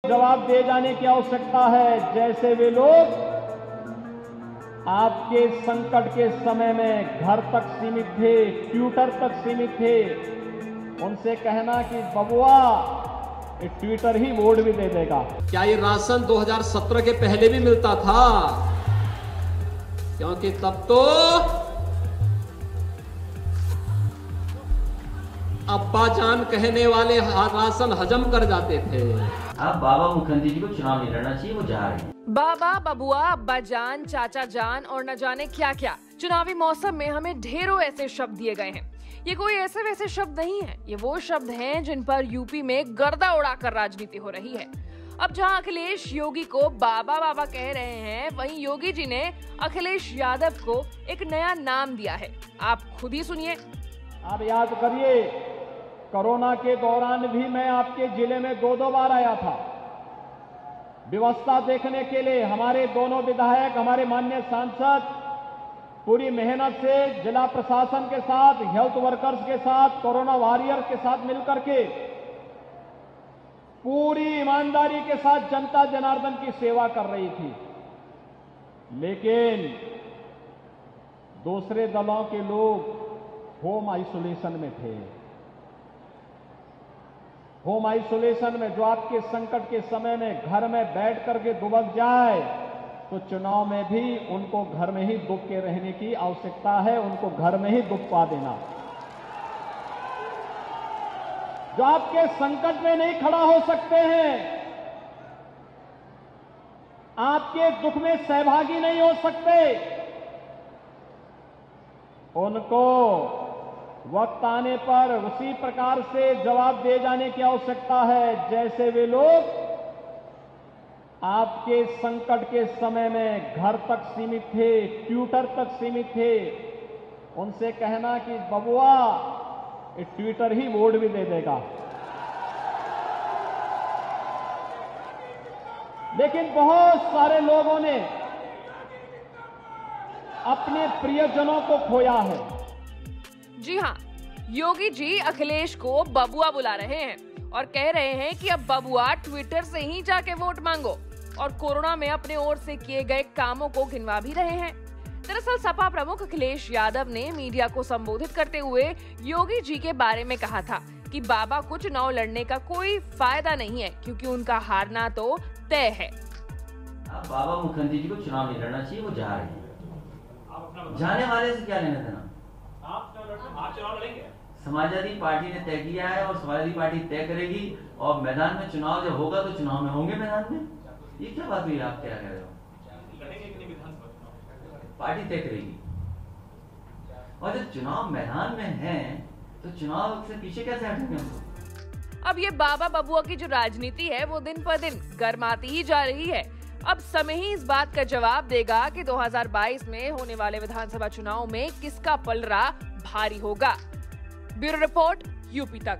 जवाब दे जाने की आवश्यकता है। जैसे वे लोग आपके संकट के समय में घर तक सीमित थे, ट्विटर तक सीमित थे, उनसे कहना कि बबुआ ये ट्विटर ही वोट भी दे देगा। क्या ये राशन 2017 के पहले भी मिलता था? क्योंकि तब तो अब्बा जान कहने वाले राशन हजम कर जाते थे। अब बाबा मुखर्जी जी को चुनाव नहीं लड़ना चाहिए, वो जा रहे हैं। बाबा, बबुआ, अब्बा जान, चाचा जान और न जाने क्या क्या चुनावी मौसम में हमें ढेरों ऐसे शब्द दिए गए हैं। ये कोई ऐसे वैसे शब्द नहीं है, ये वो शब्द हैं जिन पर यूपी में गर्दा उड़ाकर राजनीति हो रही है। अब जहां अखिलेश योगी को बाबा बाबा कह रहे हैं, वहीं योगी जी ने अखिलेश यादव को एक नया नाम दिया है। आप खुद ही सुनिए। आप याद करिए, कोरोना के दौरान भी मैं आपके जिले में दो बार आया था व्यवस्था देखने के लिए। हमारे दोनों विधायक, हमारे माननीय सांसद पूरी मेहनत से जिला प्रशासन के साथ, हेल्थ वर्कर्स के साथ, कोरोना वॉरियर के साथ मिलकर के पूरी ईमानदारी के साथ जनता जनार्दन की सेवा कर रही थी। लेकिन दूसरे दलों के लोग होम आइसोलेशन में थे। होम आइसोलेशन में जो आपके संकट के समय में घर में बैठ करके दुबक जाए, तो चुनाव में भी उनको घर में ही दुब के रहने की आवश्यकता है, उनको घर में ही दुब पा देना। जो आपके संकट में नहीं खड़ा हो सकते हैं, आपके दुख में सहभागी नहीं हो सकते, उनको वक्त आने पर उसी प्रकार से जवाब दे जाने की आवश्यकता है। जैसे वे लोग आपके संकट के समय में घर तक सीमित थे, ट्विटर तक सीमित थे, उनसे कहना कि बबुआ ये ट्विटर ही वोट भी दे देगा। लेकिन बहुत सारे लोगों ने अपने प्रियजनों को खोया है। जी हाँ, योगी जी अखिलेश को बबुआ बुला रहे हैं और कह रहे हैं कि अब बबुआ ट्विटर से ही जाके वोट मांगो, और कोरोना में अपने ओर से किए गए कामों को गिनवा भी रहे हैं। दरअसल सपा प्रमुख अखिलेश यादव ने मीडिया को संबोधित करते हुए योगी जी के बारे में कहा था कि बाबा को चुनाव लड़ने का कोई फायदा नहीं है, क्योंकि उनका हारना तो तय है। अब बाबा मुखर्जी जी को चुनाव नहीं लड़ना चाहिए, वो जा रहे हैं। जाने वाले से क्या लेना देना? आप चुनाव लड़ेंगे? समाजवादी पार्टी ने तय किया है और समाजवादी पार्टी तय करेगी, और मैदान में चुनाव जब होगा तो चुनाव में होंगे मैदान में। ये क्या बात हुई? आप क्या कह रहे हो? पार्टी तय करेगी, और जब चुनाव मैदान में है तो चुनाव से पीछे कैसे हटेंगे हम लोग? अब ये बाबा बबुआ की जो राजनीति है वो दिन पर दिन गर्माती ही जा रही है। अब समय ही इस बात का जवाब देगा कि 2022 में होने वाले विधानसभा चुनाव में किसका पलड़ा भारी होगा। ब्यूरो रिपोर्ट, यूपी तक।